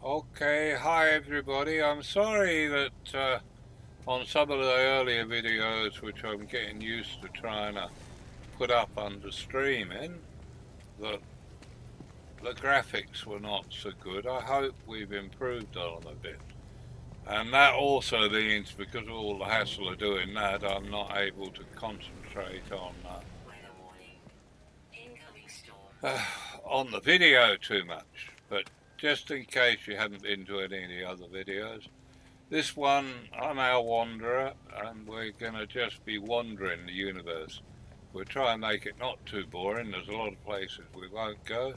Okay, hi everybody. I'm sorry that on some of the earlier videos, which I'm getting used to trying to put up under streaming, that the graphics were not so good. I hope we've improved on them a bit. And that also means, because of all the hassle of doing that, I'm not able to concentrate on the video too much. But just in case you hadn't been to any of the other videos, this one, I'm our wanderer, and we're going to just be wandering the universe. We'll try and make it not too boring. There's a lot of places we won't go.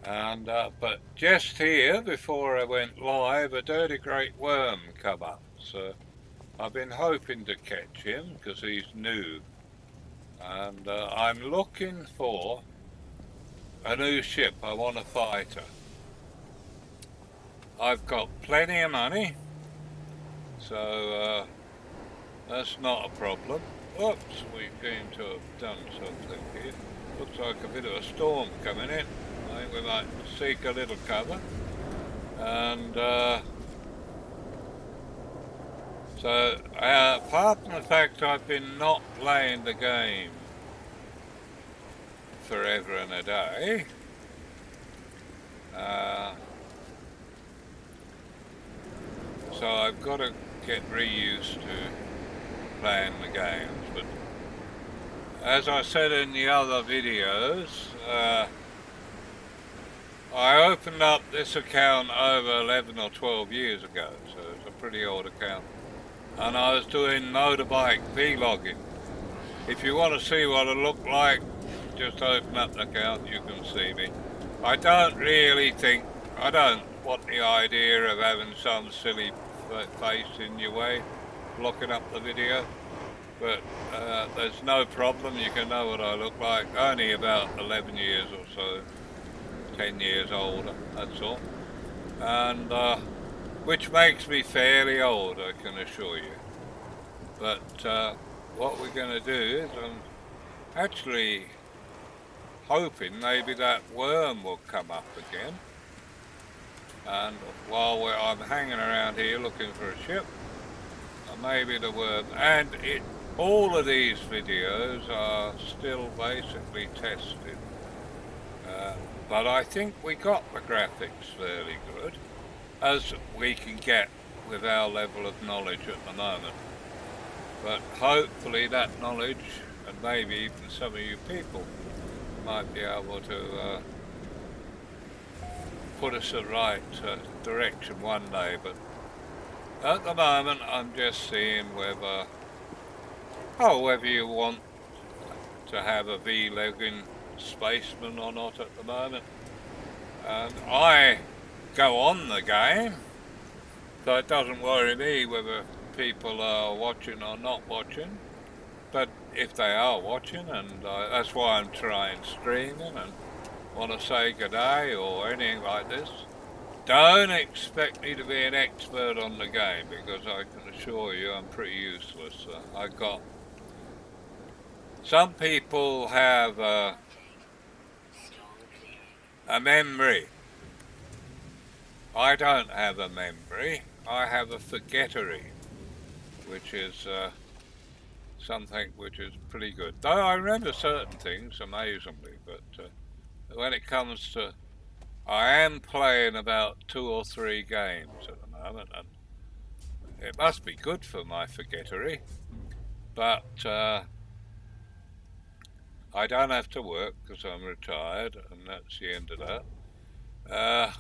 And but just here, before I went live, a dirty great worm come up. So I've been hoping to catch him because he's new. And I'm looking for a new ship. I want a fighter. I've got plenty of money, so that's not a problem. Oops, we seem to have done something here. Looks like a bit of a storm coming in. I think we might seek a little cover. And so, apart from the fact I've been not playing the game forever and a day, so I've got to get reused to playing the games. But as I said in the other videos, I opened up this account over 11 or 12 years ago, so it's a pretty old account. And I was doing motorbike vlogging. If you want to see what I look like, just open up the account, you can see me. I don't want the idea of having some silly face in your way, blocking up the video. But there's no problem, you can know what I look like. Only about 11 years or so, 10 years older, that's all. And which makes me fairly old, I can assure you. But what we're going to do is I'm actually hoping maybe that worm will come up again. And while I'm hanging around here looking for a ship, maybe the worm, and all of these videos are still basically tested. But I think we got the graphics fairly good, as we can get with our level of knowledge at the moment. But hopefully that knowledge, and maybe even some of you people, might be able to put us in the right direction one day. But at the moment I'm just seeing whether you want to have a V-legging spaceman or not at the moment. And I go on the game, so it doesn't worry me whether people are watching or not watching. But if they are watching, and that's why I'm trying streaming and want to say good day or anything like this, don't expect me to be an expert on the game, because I can assure you I'm pretty useless. I got some people have a memory. I don't have a memory. I have a forgettery, which is something which is pretty good. Though I remember certain things amazingly, but when it comes to, I am playing about 2 or 3 games at the moment, and it must be good for my forgettery. But I don't have to work because I'm retired, and that's the end of that.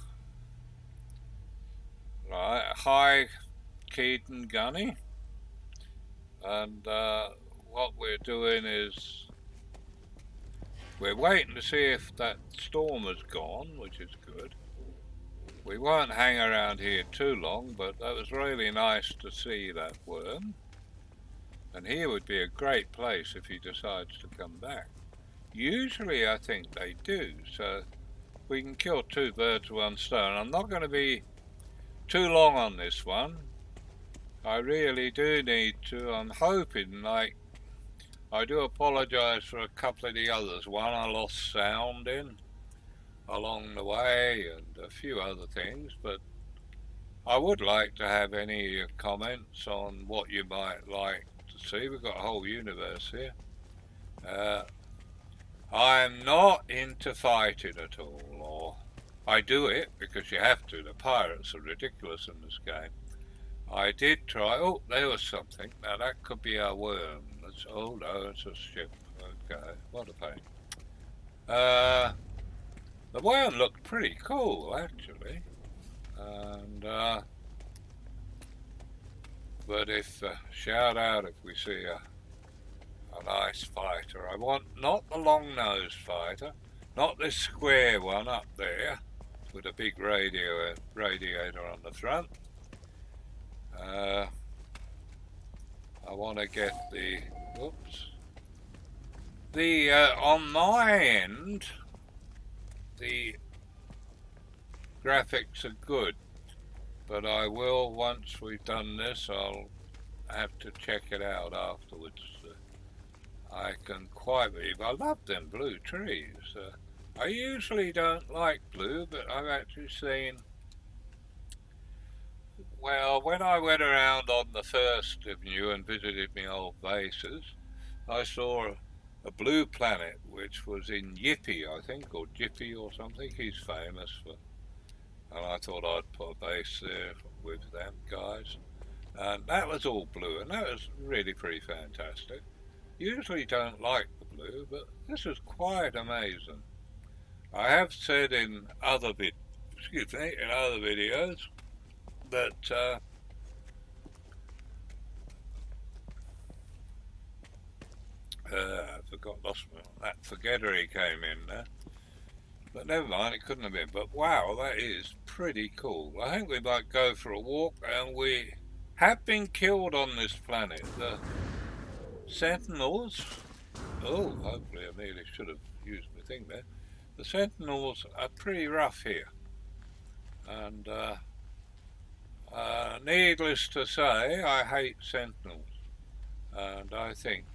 Right, hi Keaton Gunny, and what we're doing is we're waiting to see if that storm has gone, which is good. We won't hang around here too long, but that was really nice to see that worm. And here would be a great place if he decides to come back. Usually I think they do, so we can kill 2 birds with 1 stone. I'm not going to be too long on this one. I really do need to. I'm hoping, like, I do apologise for a couple of the others. One I lost sound in. along the way and a few other things, but I would like to have any comments on what you might like to see. We've got a whole universe here. Uh, I'm not into fighting at all, or I do it because you have to. The pirates are ridiculous in this game. I did try. Oh, there was something. Now that could be a worm. Oh no, it's a ship. Okay, what a pain. The worm looked pretty cool actually, and but if shout out if we see a nice fighter. I want not the long-nosed fighter, not this square one up there with a big radiator on the front. I want to get the on my end the graphics are good, but I will, once we've done this, I'll have to check it out afterwards. I can quite believe I love them blue trees. I usually don't like blue, but I've actually seen, well, when I went around on the 1st Avenue and visited my old bases, I saw a blue planet which was in Yippee, I think, or Jiffy or something. He's famous for, and I thought I'd put a base there with them guys. And that was all blue, and that was really pretty fantastic. Usually don't like the blue, but this is quite amazing. I have said in other videos that I lost that forgettery came in there. But never mind, it couldn't have been. But wow, that is pretty cool. I think we might go for a walk, and we have been killed on this planet. The Sentinels, oh, hopefully I nearly should have used my thing there. The Sentinels are pretty rough here. And needless to say, I hate Sentinels. And I think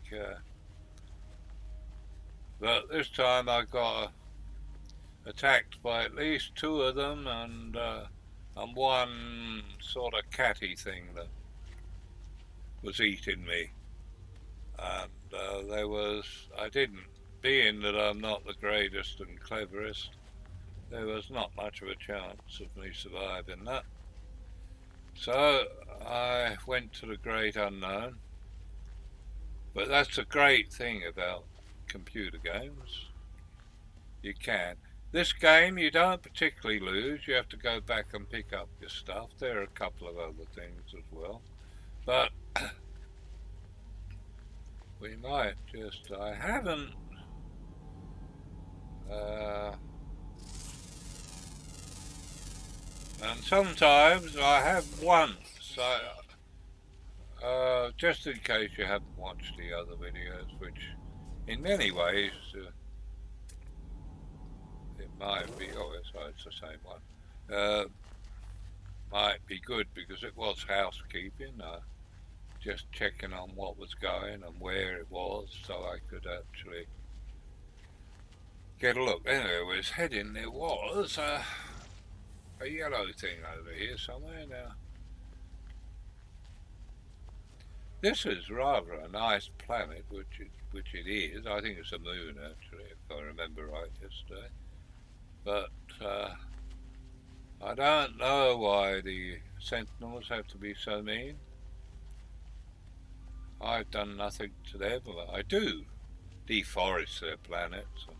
that this time I got attacked by at least 2 of them, and one sort of catty thing that was eating me. And I didn't, being that I'm not the greatest and cleverest, there was not much of a chance of me surviving that. So I went to the great unknown. But that's a great thing about computer games. You can. This game you don't particularly lose. You have to go back and pick up your stuff. There are a couple of other things as well. But we might just, I haven't and sometimes I have once, just in case you haven't watched the other videos, which in many ways it might be, it's the same one, might be good because it was housekeeping, just checking on what was going and where it was so I could actually get a look. Anyway, I was heading, there was a yellow thing over here somewhere now. This is rather a nice planet, which it is. I think it's a moon actually, if I remember right yesterday. But I don't know why the Sentinels have to be so mean. I've done nothing to them. I do deforest their planets and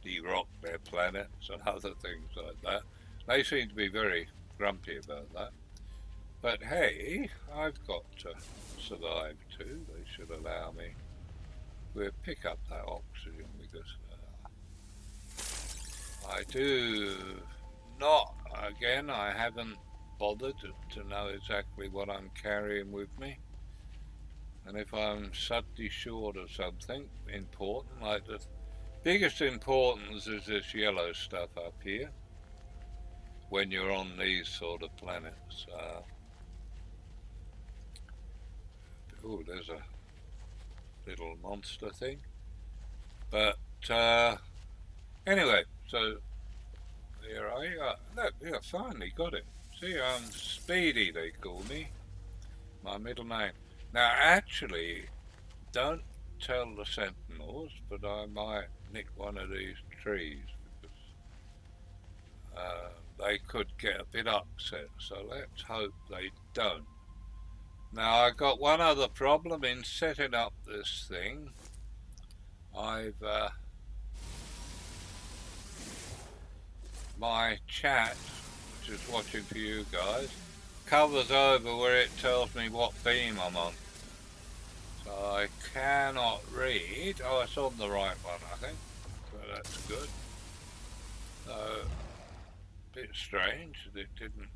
de-rock their planets and other things like that. They seem to be very grumpy about that. But hey, I've got to survive too. They should allow me. We'll pick up that oxygen because I do not, again, I haven't bothered to know exactly what I'm carrying with me. And if I'm suddenly short of something important, like the biggest importance is this yellow stuff up here when you're on these sort of planets. Oh, there's a little monster thing. But anyway, so There I are. Look, yeah, finally got it. See, I'm Speedy, they call me. My middle name. Now, actually, don't tell the Sentinels, but I might nick one of these trees because they could get a bit upset. So let's hope they don't. Now, I got one other problem in setting up this thing. I've my chat, which is watching for you guys, covers over where it tells me what beam I'm on. So I cannot read. Oh, it's on the right one, I think. So that's good. So, a bit strange that it didn't.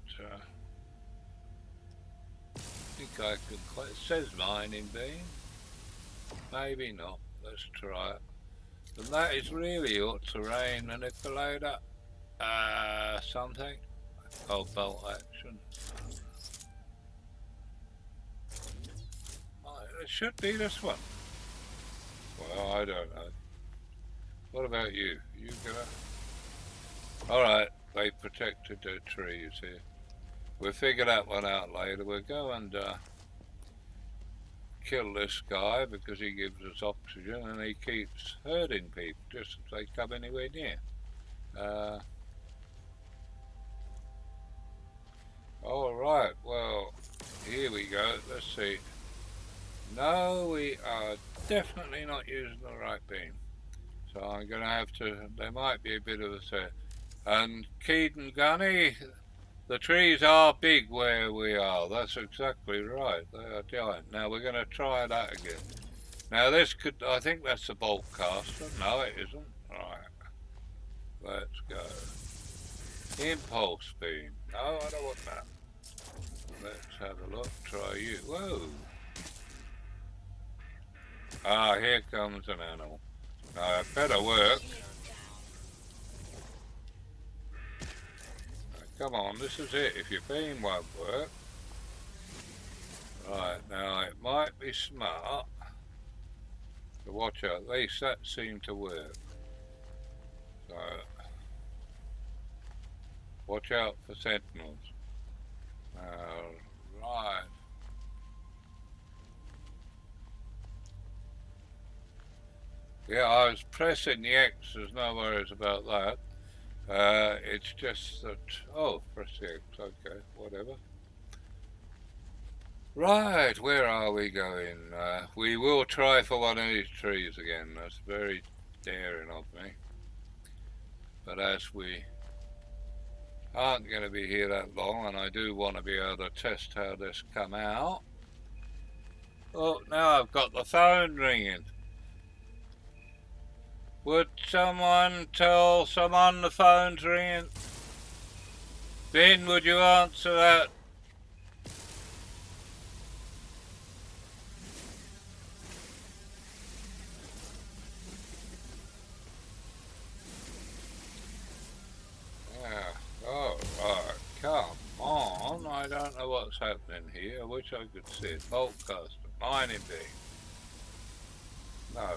I think I can quite. It says mining beam. Maybe not. Let's try it. And that is really ought to rain manipulator. Something. Oh, bolt action. It should be this one. Well, I don't know. What about you? You gonna? Alright, they protected their trees here. We'll figure that one out later. We'll go and kill this guy because he gives us oxygen and he keeps hurting people just if they come anywhere near. Alright, well, here we go. Let's see. No, we are definitely not using the right beam. So I'm going to have to, there might be a bit of a set. And Keaton Gunny, the trees are big where we are. That's exactly right. They are giant. Now we're going to try that again. Now this could, I think that's a bolt caster. No, it isn't. Right. Let's go. Impulse beam. No, I don't want that. Let's have a look. Try you. Whoa. Ah, here comes an animal. It better work. Come on, this is it. If your beam won't work. Right, now it might be smart to watch out. At least that seemed to work. So, watch out for sentinels. Right. Yeah, I was pressing the X, there's no worries about that. It's just that, oh, press the X, okay, whatever. Right, where are we going? We will try for one of these trees again. That's very daring of me. But as we aren't going to be here that long, and I do want to be able to test how this come out. Oh, now I've got the phone ringing. Would someone tell someone the phone's ringing? Ben, would you answer that? Yeah. Oh, right. Come on. I don't know what's happening here. I wish I could see it. Bolt caster. Mining beam. No.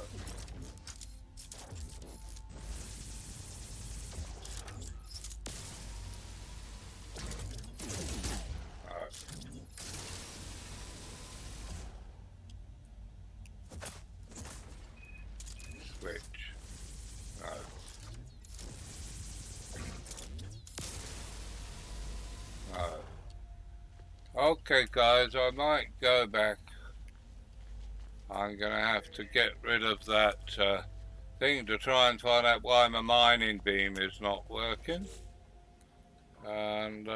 Switch. No. No. Okay guys, I might go back. I'm going to have to get rid of that thing to try and find out why my mining beam is not working. And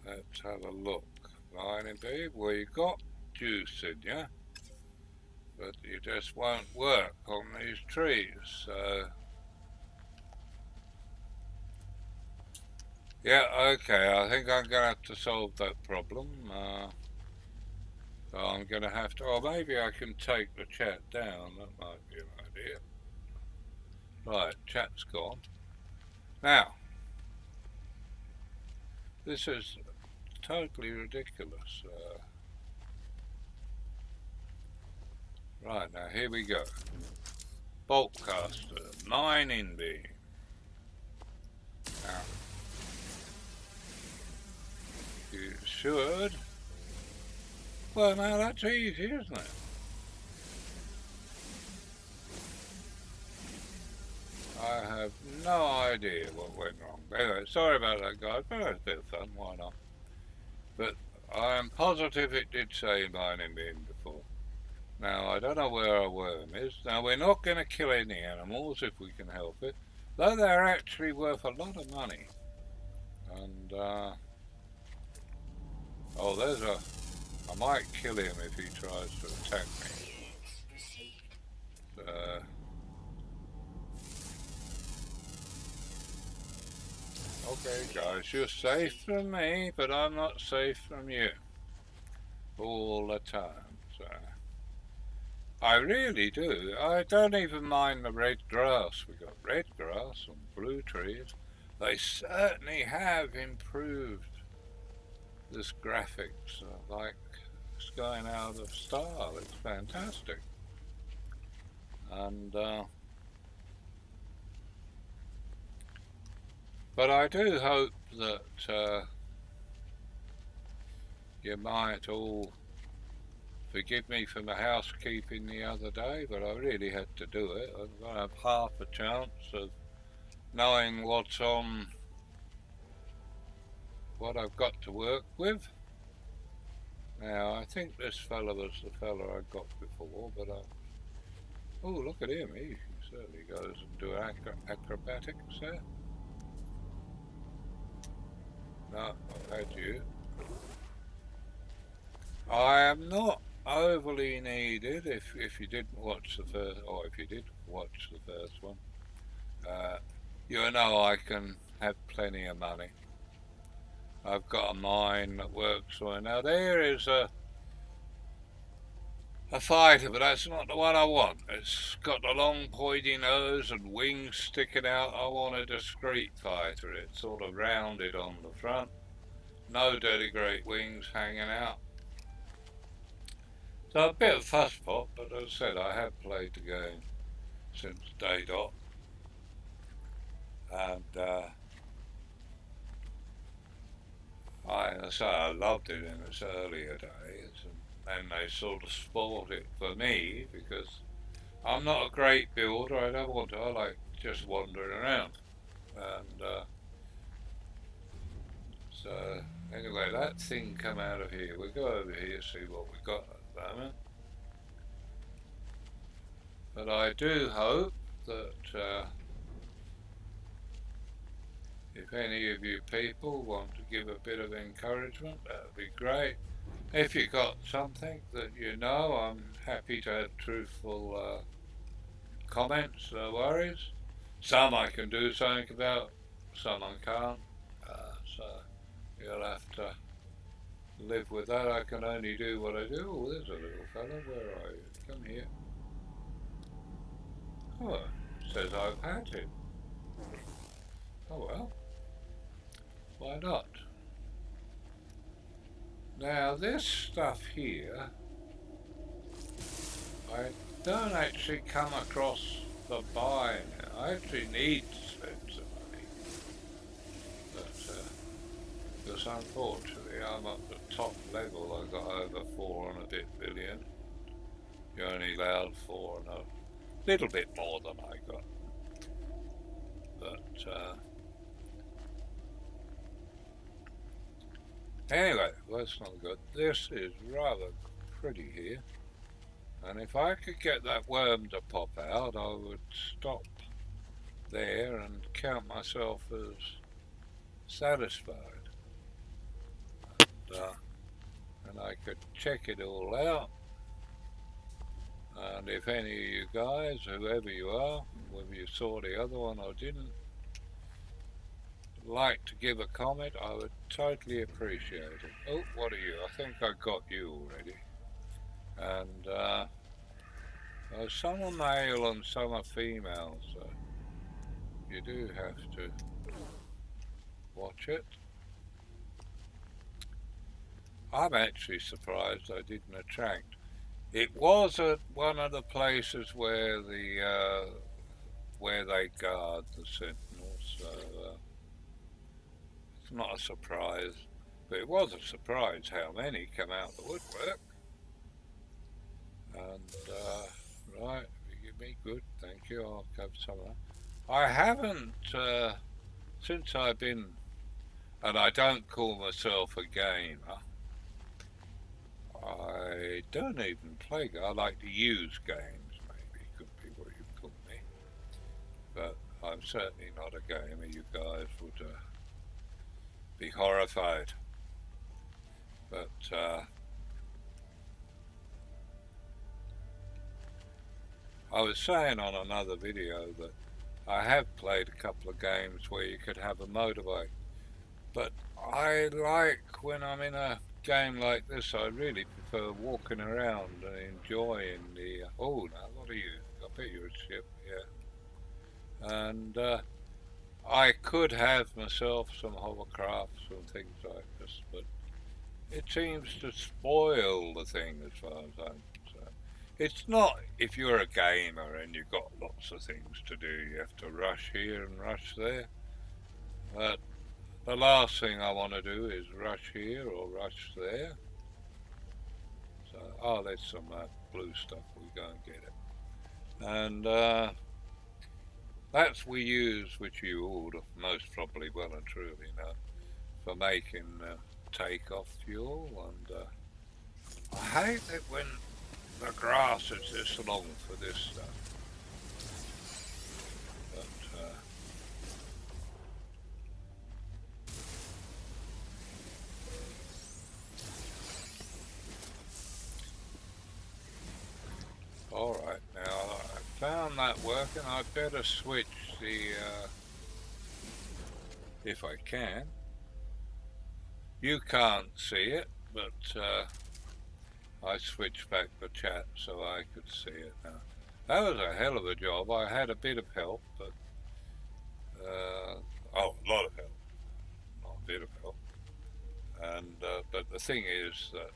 let's have a look. Mining beam, well you got juice in you, but you just won't work on these trees. So yeah, okay, I think I'm going to have to solve that problem. So I'm going to have to, or maybe I can take the chat down, that might be an idea. Right, chat's gone. Now, this is totally ridiculous. Right, now here we go. Bolt caster, mining beam. Now, you should. Well, now that's easy, isn't it? I have no idea what went wrong. Anyway, sorry about that, guys, but it's a bit of fun, why not? But I am positive it did say mining beam before. Now, I don't know where our worm is. Now, we're not going to kill any animals if we can help it, though they're actually worth a lot of money. And, oh, there's a... I might kill him if he tries to attack me. Okay, guys, you're safe from me, but I'm not safe from you. All the time, so... I really do. I don't even mind the red grass. We've got red grass and blue trees. They certainly have improved this graphics, like it's going out of style. It's fantastic. And but I do hope that you might all forgive me for the housekeeping the other day, but I really had to do it. I'm going to have half a chance of knowing what's on, what I've got to work with. Now, I think this fella was the fella I got before, but oh, look at him. He certainly goes and do acrobatics there. No, I've had you. I am not overly needed. If you didn't watch the first, or if you did watch the first one, you know I can have plenty of money. I've got a mine that works for me. Now there is a fighter, but that's not the one I want. It's got a long pointy nose and wings sticking out. I want a discreet fighter. It's sort of rounded on the front. No dirty great wings hanging out. So a bit of fuss pop, but as I said, I have played the game since day dot. And I loved it in its earlier days, and they sort of spoiled it for me because I'm not a great builder. I don't want to. I like just wandering around, and so anyway, that thing come out of here. We'll go over here see what we got at the moment. But I do hope that if any of you people want to give a bit of encouragement, that would be great. If you got something that you know, I'm happy to have truthful comments, no worries. Some I can do something about, some I can't. So you'll have to live with that. I can only do what I do. Oh, there's a little fella. Where are you? Come here. Oh, it says I've had him. Oh well. Why not? Now this stuff here, I don't actually come across the buy now. I actually need to spend some money. But because unfortunately I'm at the top level. I got over 4 and a bit billion. You're only allowed 4 and a little bit more than I got. But anyway, that's not good. This is rather pretty here. And if I could get that worm to pop out, I would stop there and count myself as satisfied. And I could check it all out. And if any of you guys, whoever you are, whether you saw the other one or didn't, like to give a comment, I would totally appreciate it. Oh, what are you? I think I got you already. And some are male and some are female, so you do have to watch it. I'm actually surprised I didn't attract. It was at one of the places where they guard the sentinels, so it's not a surprise. But it was a surprise how many come out the woodwork. And right, if you give me good, thank you. I'll have some of that. I haven't since I've been, and I don't call myself a gamer. I don't even play. I like to use games. Maybe could be what you call me. But I'm certainly not a gamer. You guys would be horrified. But I was saying on another video that I have played a couple of games where you could have a motorbike. But I like when I'm in a game like this, I really prefer walking around and enjoying the. Oh, now what are you? I bet you're a ship, yeah. And I could have myself some hovercrafts and things like this, but it seems to spoil the thing as far as I'm concerned. It's not if you're a gamer and you've got lots of things to do, you have to rush here and rush there. But the last thing I want to do is rush here or rush there. So, oh, there's some blue stuff. We go and get it. And that's we use, which you all most probably well and truly know, for making takeoff fuel. And I hate it when the grass is this long for this stuff. But all right, now I found that working. I better switch the, if I can. You can't see it, but I switched back the chat so I could see it now. That was a hell of a job. I had a bit of help, but a lot of help, not a bit of help. And but the thing is that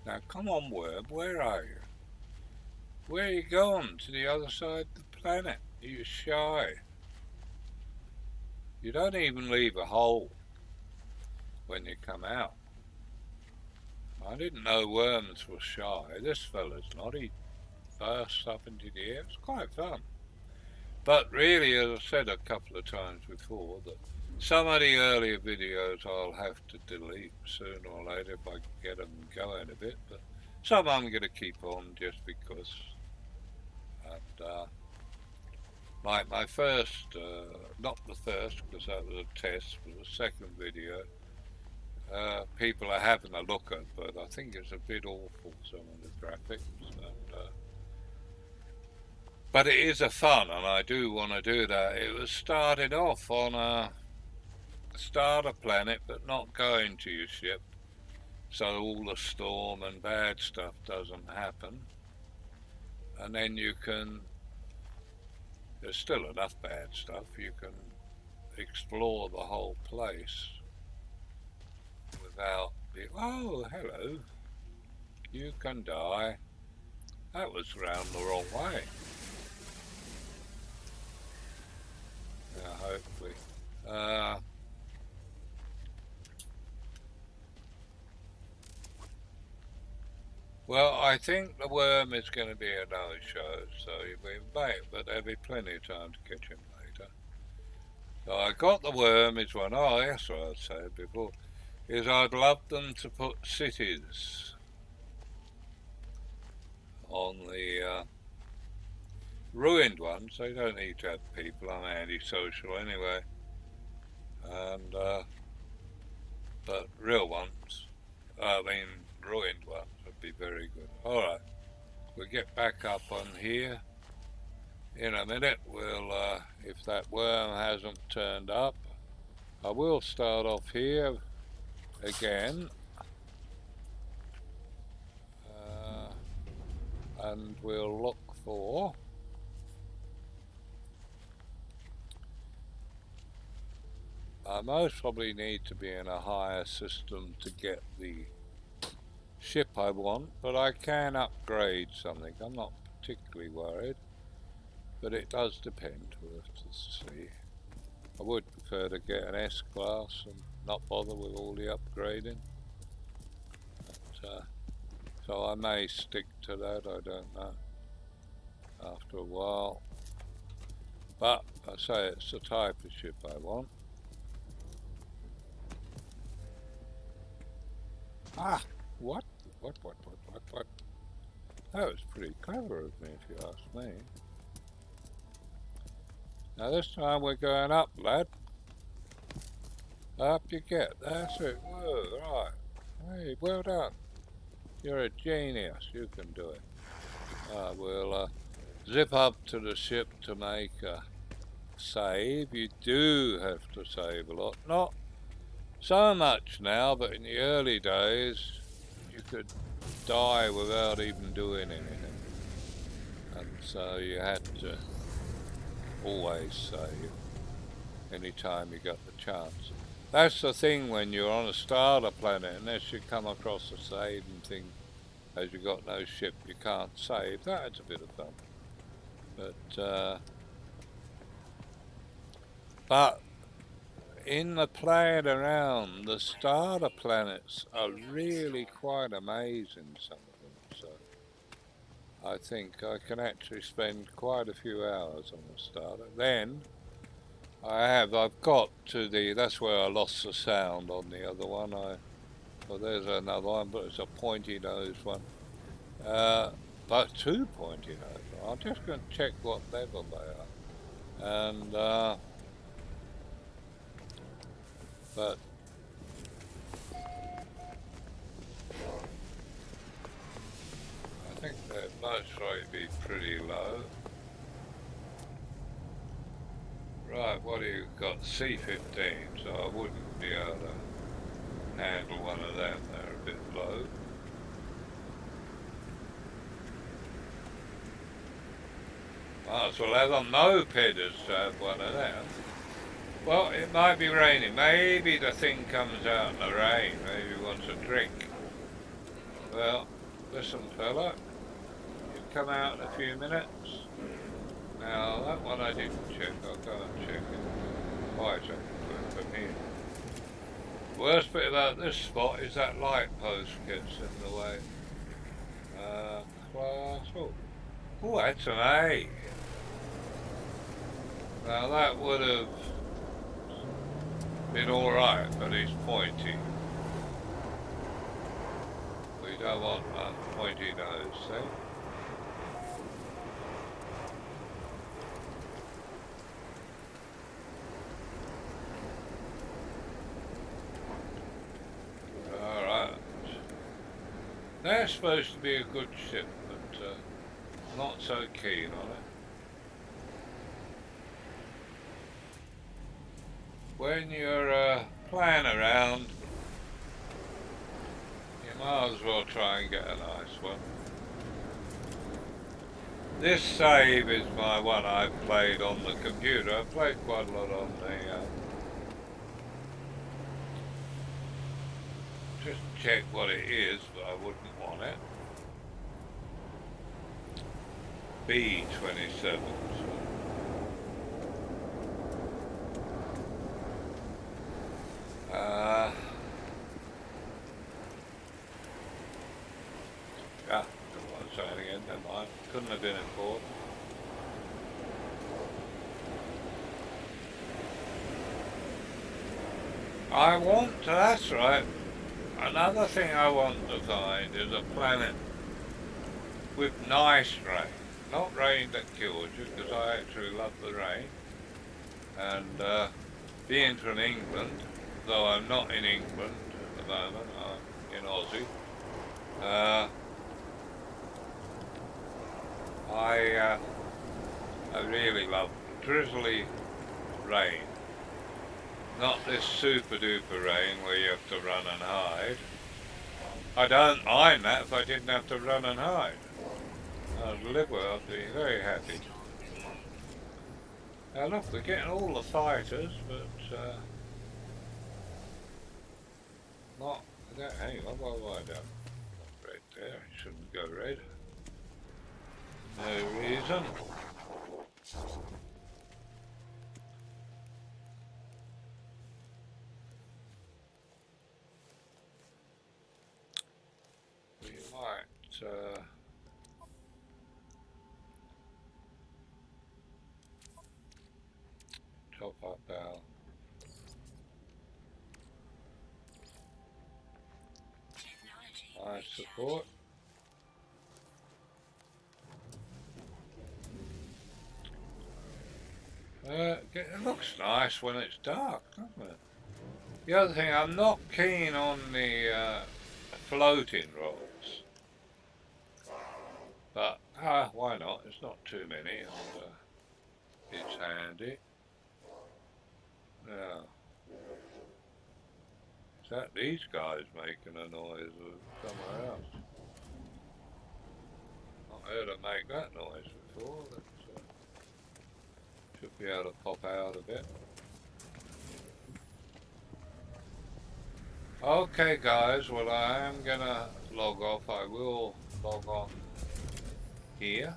now, come on, Worm, where are you? Where are you going? To the other side of the planet? Are you shy? You don't even leave a hole when you come out. I didn't know worms were shy. This fella's not. He bursts up into the air. It's quite fun. But really, as I said a couple of times before, that some of the earlier videos I'll have to delete sooner or later if I can get them going a bit. But some I'm going to keep on just because. And like my first, not the first because that was a test, but the second video, people are having a look at, but I think it's a bit awful, some of the graphics. And, but it is a fun, and I do want to do that. It was started off on a starter planet, but not going to your ship, so all the storm and bad stuff doesn't happen. And then you can, there's still enough bad stuff, you can explore the whole place without being, oh, hello, you can die. That was round the wrong way. Now, hopefully. Well, I think the worm is going to be a no-show, so we may, but there'll be plenty of time to catch him later. So I got the worm is one. Oh, that's what I said before. Is I'd love them to put cities on the ruined ones. They don't need to have people. I'm anti-social anyway. And but real ones, I mean ruined ones, would be very good. All right, we'll get back up on here in a minute. We'll if that worm hasn't turned up, I will start off here again. And we'll look for I most probably need to be in a higher system to get the ship I want, but I can upgrade something. I'm not particularly worried, but it does depend. We'll have to see. I would prefer to get an S-Class and not bother with all the upgrading. But, so I may stick to that, I don't know, after a while. But I say it's the type of ship I want. Ah, what? That was pretty clever of me, if you ask me. Now this time we're going up, lad. Up you get, that's it. Whoa, right. Hey, well done. You're a genius, you can do it. We'll zip up to the ship to make a save. You do have to save a lot. Not so much now, but in the early days you could die without even doing anything. And so you had to always save anytime you got the chance. That's the thing when you're on a starter planet, unless you come across a saving thing, as you got no ship, you can't save. That's a bit of fun. But in the playing around, the starter planets are really quite amazing, some of them. So I think I can actually spend quite a few hours on the starter. Then I've got to that's where I lost the sound on the other one. Well, there's another one, but it's a pointy nose one. But two pointy nose. I'm just going to check what level they are. And, but I think they'd most likely be pretty low. Right, what do you got? C-15, so I wouldn't be able to handle one of them. They're a bit low. Might as well have a moped as to have one of them. Well, it might be raining. Maybe the thing comes out in the rain. Maybe he wants a drink. Well, listen, fella. You come out in a few minutes. Now, that one I didn't check. I'll go and check it. Why is that for me? The worst bit about this spot is that light post gets in the way. Class. Oh, that's an A. Now that would have been alright, but he's pointy. We don't want that pointy nose, see? Alright. They're supposed to be a good ship, but not so keen on it. When you're playing around, you might as well try and get a nice one. This save is my one I've played on the computer. I've played quite a lot on the... just check what it is, but I wouldn't want it. B-27. Yeah, don't want to say it again, never mind. Couldn't have been important. I want to, that's right. Another thing I want to find is a planet with nice rain. Not rain that kills you, because I actually love the rain. And being from England, though I'm not in England at the moment, I'm in Aussie, I really love drizzly rain. Not this super duper rain where you have to run and hide. I don't mind that if I didn't have to run and hide. I'd live with it, I'd be very happy. Now look, we're getting all the fighters, but Not, hang on, why don't red there? It shouldn't go red. No reason. We might top up our support. It looks nice when it's dark, doesn't it? The other thing, I'm not keen on the floating rods, but why not? It's not too many, and it's handy. Now, is that these guys making a noise or somewhere else? Not heard them make that noise before. But, should be able to pop out a bit. Okay guys, well I am gonna log off. I will log on here,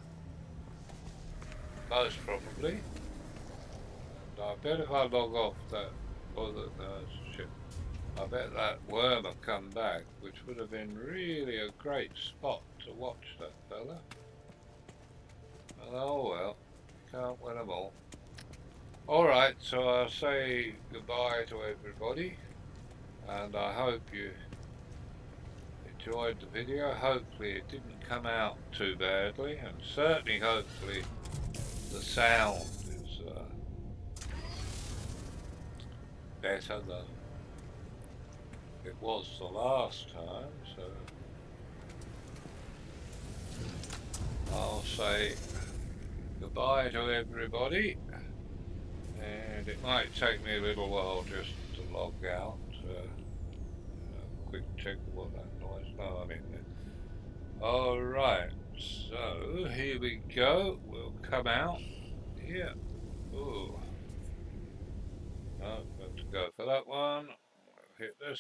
most probably. And I bet if I log off that other shit, I bet that worm will come back, which would have been really a great spot to watch that fella. Oh well, can't win them all. Alright, so I'll say goodbye to everybody, and I hope you enjoyed the video. Hopefully it didn't come out too badly, and certainly hopefully the sound is better than it was the last time, so I'll say goodbye to everybody, and it might take me a little while just to log out. Quick check of what that noise. No, I'm in there. Alright, so here we go. We'll come out here. Ooh. No, got to go for that one. Hit this